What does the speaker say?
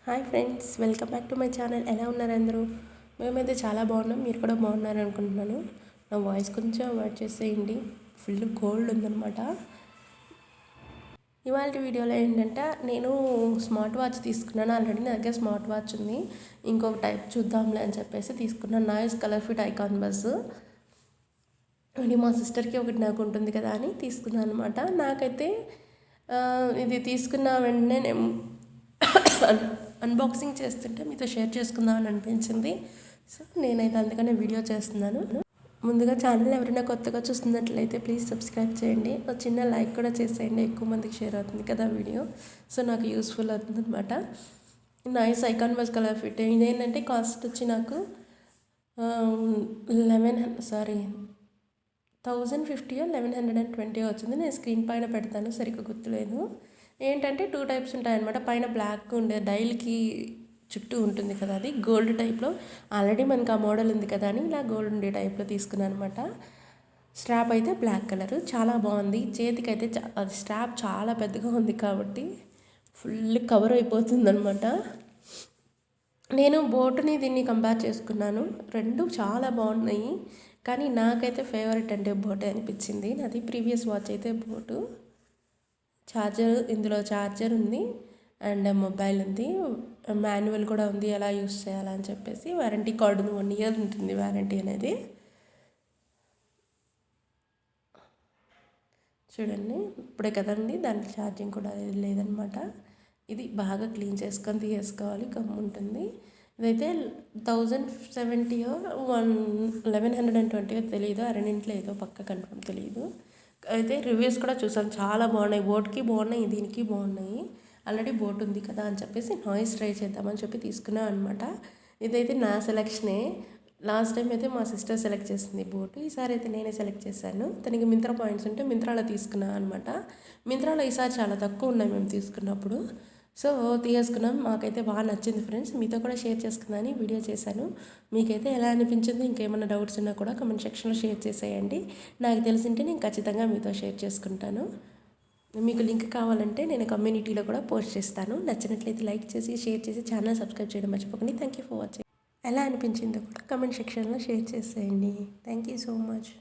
Hi friends, welcome back to my channel. ఎలా ఉన్నారు అందరూ? మేమైతే చాలా బాగున్నాం. మీరు కూడా బాగున్నారు అనుకుంటున్నాను. నా వాయిస్ కొంచెం అవాయిడ్ చేసేయండి, ఫుల్ కోల్డ్ ఉందనమాట. ఇవాళ వీడియోలో ఏంటంటే నేను స్మార్ట్ వాచ్ తీసుకున్నాను. ఆల్రెడీ నా దగ్గర స్మార్ట్ వాచ్ ఉంది. ఇంకొక టైప్ చూద్దాంలే అని చెప్పేసి తీసుకున్నాను. Noise colour fit icon bus. అది మా సిస్టర్కి ఒకటి నాకు ఉంటుంది కదా అని తీసుకున్నాను అనమాట. నాకైతే ఇది తీసుకున్న వెంటనే నేను అన్బాక్సింగ్ చేస్తుంటే మీతో షేర్ చేసుకుందామని అనిపించింది. సో నేనైతే అందుకనే వీడియో చేస్తున్నాను. ముందుగా ఛానల్ ఎవరైనా కొత్తగా చూస్తున్నట్లయితే ప్లీజ్ సబ్స్క్రైబ్ చేయండి. ఒక చిన్న లైక్ కూడా చేసేయండి, ఎక్కువ మందికి షేర్ అవుతుంది కదా వీడియో. సో నాకు యూస్ఫుల్ అవుతుంది అనమాట. Nice icon bus colour fit. ఇదేంటంటే కాస్ట్ వచ్చి నాకు 1050 1120 వచ్చింది. నేను స్క్రీన్ పైన పెడతాను, సరిగ్గా గుర్తులేదు. ఏంటంటే 2 టైప్స్ ఉంటాయన్నమాట. పైన బ్లాక్ ఉండే డైల్కి చుట్టూ ఉంటుంది కదా, అది గోల్డ్ టైప్లో. ఆల్రెడీ మనకు ఆ మోడల్ ఉంది కదా అని ఇలా గోల్డ్ ఉండే టైప్లో తీసుకున్నాను అనమాట. స్ట్రాప్ అయితే బ్లాక్ కలర్, చాలా బాగుంది. చేతికి అయితే అది స్ట్రాప్ చాలా పెద్దగా ఉంది కాబట్టి ఫుల్ కవర్ అయిపోతుంది అనమాట. నేను బోటుని దీన్ని కంపేర్ చేసుకున్నాను. రెండు చాలా బాగున్నాయి, కానీ నాకైతే ఫేవరెట్ అంటే బోటే అనిపించింది. నాది ప్రీవియస్ వాచ్ అయితే బోటు. ఇందులో ఛార్జర్ ఉంది అండ్ మొబైల్ ఉంది, మాన్యువల్ కూడా ఉంది ఎలా యూస్ చేయాలని చెప్పేసి. వారంటీ కార్డు 1 year ఉంటుంది వారంటీ అనేది. చూడండి, ఇప్పుడే కదండి దానికి ఛార్జింగ్ కూడా లేదనమాట. ఇది బాగా క్లీన్ చేసుకొని తీసేసుకోవాలి, గమ్ ఉంటుంది. ఇదైతే 1070 1120 తెలియదు, ఆ రెండింటిలో ఏదో పక్క కన్ఫర్మ్ తెలియదు. అయితే రివ్యూస్ కూడా చూసాను, చాలా బాగున్నాయి. బోట్కి బాగున్నాయి, దీనికి బాగున్నాయి. ఆల్రెడీ బోట్ ఉంది కదా అని చెప్పేసి నాయిస్ ట్రై చేద్దామని చెప్పి తీసుకున్నాను అనమాట. ఇదైతే నా సెలెక్షనే. లాస్ట్ టైం అయితే మా సిస్టర్ సెలెక్ట్ చేసింది బోటు, ఈసారి అయితే నేనే సెలెక్ట్ చేశాను. తనకి మింత్రా పాయింట్స్ ఉంటే మింత్రాలో తీసుకున్నాను అనమాట. మింత్రాలో ఈసారి చాలా తక్కువ ఉన్నాయి మేము తీసుకున్నప్పుడు. సో తీసుకున్నాం, మాకైతే బాగా నచ్చింది ఫ్రెండ్స్. మీతో కూడా షేర్ చేసుకుందని వీడియో చేశాను. మీకైతే ఎలా అనిపించింది, ఇంకేమైనా డౌట్స్ ఉన్నా కూడా కమెంట్ సెక్షన్లో షేర్ చేసేయండి. నాకు తెలిసింటే నేను ఖచ్చితంగా మీతో షేర్ చేసుకుంటాను. మీకు లింక్ కావాలంటే నేను కమ్యూనిటీలో కూడా పోస్ట్ చేస్తాను. నచ్చినట్లయితే లైక్ చేసి షేర్ చేసి ఛానల్ సబ్స్క్రైబ్ చేయడం మర్చిపోకండి. Thank you for watching. ఎలా అనిపించిందో కూడా కమెంట్ సెక్షన్లో షేర్ చేసేయండి. Thank you so much.